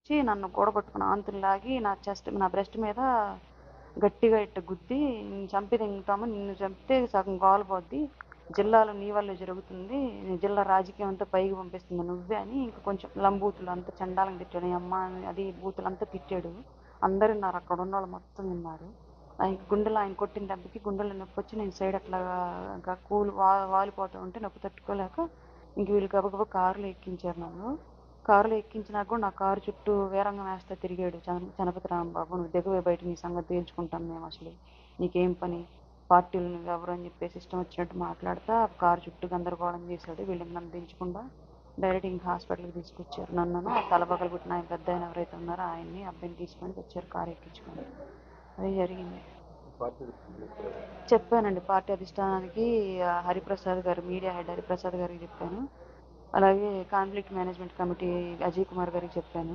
వచ్చి నన్ను కూడగొట్టుకుని ఆంతులు లాగి నా బ్రెస్ట్ మీద గట్టిగా ఇట్ట గుద్ది, నిన్ను చంపి తింటాము, నిన్ను చంపితే సగం గోల పోద్ది, జిల్లాలో నీ వల్లే జరుగుతుంది, జిల్లా రాజకీయం అంతా పైకి పంపిస్తుంది నువ్వే అని ఇంక కొంచెం లంబూతులు అంతా చండాలంగా తిట్టాడు. అమ్మ అది బూతులంతా తిట్టాడు. అందరు విన్నారు, అక్కడ ఉన్న వాళ్ళు మొత్తం విన్నారు. గుండెలో ఆయన కొట్టిన దెబ్బకి గుండెలో నొప్పి వచ్చి నేను సైడ్ అట్లాగా వాలిపోతూ ఉంటే నొప్పి తట్టుకోలేక ఇంక వీళ్ళు గబగబా కారులో ఎక్కించారు నన్ను. కారులో ఎక్కించినాక కూడా నా కారు చుట్టూ వీరంగం వేస్తా తిరిగాడు. చనపతి రాంబాబు, నువ్వు దిగవే బయట, నీ సంగతి తేల్చుకుంటాం మేము, అసలు నీకేం పని, పార్టీలు నువ్వు ఎవరు అని చెప్పేసి ఇష్టం వచ్చినట్టు మాట్లాడుతా కారు చుట్టూ గందరగోళం చేశాడు. వీళ్ళకి నన్ను దించకుండా డైరెక్ట్ ఇంక హాస్పిటల్కి తీసుకొచ్చారు. నన్ను తల పగలగొట్టిన ఆయన పెద్ద ఆయన ఎవరైతే ఉన్నారో ఆయన్ని అబ్బాయిని తీసుకొని వచ్చారు కారు ఎక్కించుకొని. అది జరిగింది. చెప్పానండి పార్టీ అధిష్టానానికి, హరిప్రసాద్ గారు, మీడియా హెడ్ హరిప్రసాద్ గారికి చెప్పాను. అలాగే conflict management committee Ajay Kumar గారికి చెప్పాను.